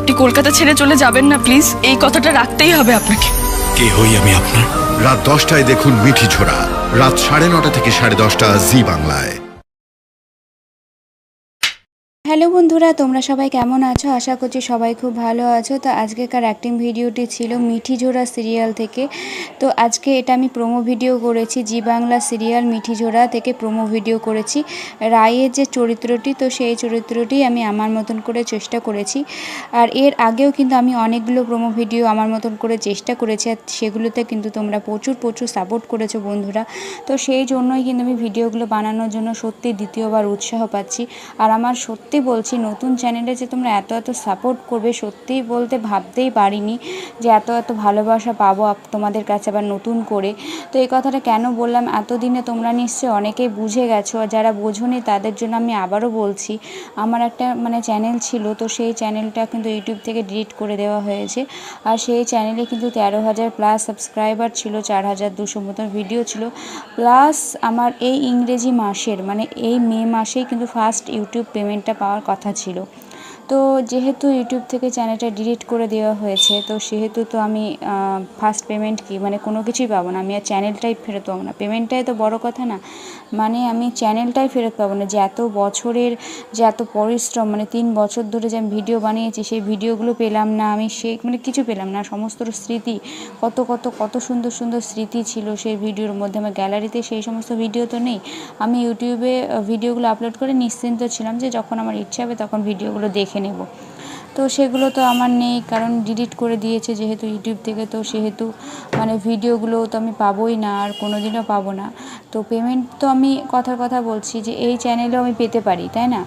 আপনি কলকাতা ছেড়ে চলে যাবেন না প্লিজ, এই কথাটা রাখতেই হবে আপনাকে। কে হই আমি আপনার? রাত 10টায় দেখুন মিঠি ঝোড়া, রাত 9:30 থেকে 10:30 জি বাংলায়। হ্যালো বন্ধুরা, তোমরা সবাই কেমন আছো? আশা করছি সবাই খুব ভালো আছো। তো আজকেকার অ্যাক্টিং ভিডিওটি ছিল মিঠি ঝোড়া সিরিয়াল থেকে। তো আজকে এটা আমি প্রোমো ভিডিও করেছি, জি বাংলা সিরিয়াল মিঠি ঝোড়া থেকে প্রোমো ভিডিও করেছি। রায়ের যে চরিত্রটি, তো সেই চরিত্রটি আমি আমার মতন করে চেষ্টা করেছি। আর এর আগেও কিন্তু আমি অনেকগুলো প্রোমো ভিডিও আমার মতন করে চেষ্টা করেছি, আর সেগুলোতে কিন্তু তোমরা প্রচুর সাপোর্ট করেছো বন্ধুরা। তো সেই জন্যই কিন্তু আমি ভিডিওগুলো বানানোর জন্য সত্যি দ্বিতীয়বার উৎসাহ পাচ্ছি। আর আমার সত্যি বলছি, নতুন চ্যানেলে যে তোমরা এত সাপোর্ট করবে, সত্যিই বলতে ভাবতেই পারিনি যে এত ভালোবাসা পাবো তোমাদের কাছে আবার নতুন করে। তো এই কথাটা কেন বললাম, এতদিনে তোমরা নিশ্চয়ই অনেকেই বুঝে গেছো, আর যারা বোঝোনি তাদের জন্য আমি আবারও বলছি। আমার একটা চ্যানেল ছিল, তো সেই চ্যানেলটা কিন্তু ইউটিউব থেকে ডিলিট করে দেওয়া হয়েছে। আর সেই চ্যানেলে কিন্তু 13,000 প্লাস সাবস্ক্রাইবার ছিল, 4,200 মতন ভিডিও ছিল। প্লাস আমার এই ইংরেজি মাসের এই মে মাসেই কিন্তু ফার্স্ট ইউটিউব পেমেন্টটা পাওয়ার কথা ছিল। তো যেহেতু ইউটিউব থেকে চ্যানেলটা ডিলিট করে দেওয়া হয়েছে, তো সেহেতু তো আমি ফার্স্ট পেমেন্ট কি কোনো কিছুই পাবো না, আমি আর চ্যানেলটাই ফেরত পাবো না। পেমেন্টটাই তো বড় কথা না, আমি চ্যানেলটাই ফেরত পাবো না। যে এত বছরের যে এত পরিশ্রম, 3 বছর ধরে যে আমি ভিডিও বানিয়েছি, সেই ভিডিওগুলো পেলাম না আমি, সেই কিছু পেলাম না। সমস্ত স্মৃতি, কত সুন্দর স্মৃতি ছিল সেই ভিডিওর মধ্যে। আমার গ্যালারিতে সেই সমস্ত ভিডিও তো নেই। আমি ইউটিউবে ভিডিওগুলো আপলোড করে নিশ্চিন্ত ছিলাম যে যখন আমার ইচ্ছা হবে তখন ভিডিওগুলো দেখে নেব। তো সেগুলো তো আমার নেই, কারণ ডিলিট করে দিয়েছে যেহেতু ইউটিউব থেকে। তো সেহেতু ভিডিওগুলো তো আমি পাবোই না, আর কোনো দিনও পাবো না। তো পেমেন্ট তো আমি কথার কথা বলছি যে এই চ্যানেলেও আমি পেতে পারি, তাই না?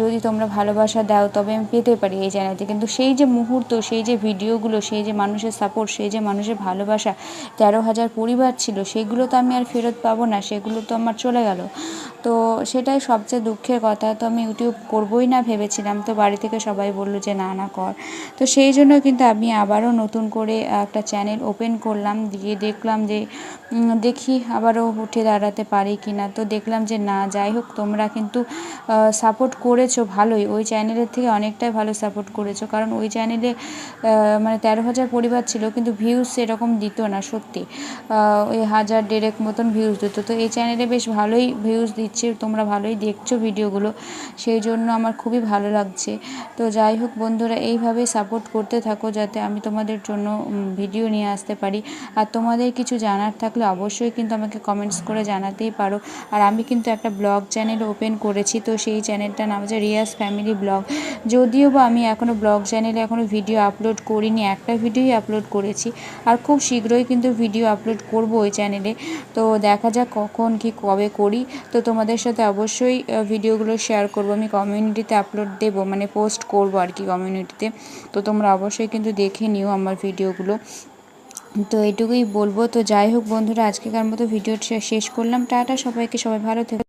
যদি তোমরা ভালোবাসা দাও তবে আমি পেতে পারি এই চ্যানেলতে। কিন্তু সেই যে মুহূর্ত, সেই যে ভিডিওগুলো, সেই যে মানুষের সাপোর্ট, সেই যে মানুষের ভালোবাসা, 13,000 পরিবার ছিল, সেগুলো তো আমি আর ফেরত পাবো না, সেগুলো তো আমার চলে গেল। তো সেটাই সবচেয়ে দুঃখের কথা। তো আমি ইউটিউব করবোই না ভেবেছিলাম, তো বাড়ি থেকে সবাই বললো যে না কর। তো সেই জন্য কিন্তু আমি আবারও নতুন করে একটা চ্যানেল ওপেন করলাম, দিয়ে দেখলাম যে দেখি আবারও উঠে দাঁড়াতে পারি কি না। তো দেখলাম যে না, যাই হোক, তোমরা কিন্তু সাপোর্ট করেছো ভালোই, ওই চ্যানেলের থেকে অনেকটাই ভালো সাপোর্ট করেছো। কারণ ওই চ্যানেলে 13,000 পরিবার ছিল, কিন্তু ভিউজ সেরকম দিত না সত্যি, ওই 1,000-1,500 মতন ভিউজ দিত। তো এই চ্যানেলে বেশ ভালোই ভিউজ দিচ্ছে, তোমরা ভালোই দেখছো ভিডিওগুলো, সেই জন্য আমার খুবই ভালো লাগছে। তো যাই হোক বন্ধুরা, এইভাবেই সাপোর্ট করতে থাকো যাতে আমি তোমাদের জন্য ভিডিও নিয়ে আসতে পারি। আর তোমাদের কিছু জানার থাকলে অবশ্যই কিন্তু আমাকে কমেন্টস করে জানাতেই পারো। আর আমি কিন্তু একটা ব্লগ চ্যানেল ওপেন করেছি, তো সেই চ্যানেলটার নাম হচ্ছে রিয়াজ ফ্যামিলি ব্লগ। যদিও বা আমি এখনও ব্লগ চ্যানেলে ভিডিও আপলোড করিনি, একটা ভিডিওই আপলোড করেছি, আর খুব শীঘ্রই কিন্তু ভিডিও আপলোড করব ওই চ্যানেলে। তো দেখা যাক কখন কি কবে করি। তো তোমাদের সাথে অবশ্যই ভিডিওগুলো শেয়ার করব, আমি কমিউনিটিতে আপলোড দেবো, পোস্ট করব আর কি কমিউনিটিতে। তো তোমরা অবশ্যই কিন্তু দেখে নিও আমার ভিডিওগুলো। তো এইটুকুই বলবো। তো যাই হোক বন্ধুরা, আজকেকার মতো ভিডিওটা শেষ করলাম। টাটা সবাইকে, সবাই ভালো থেকো।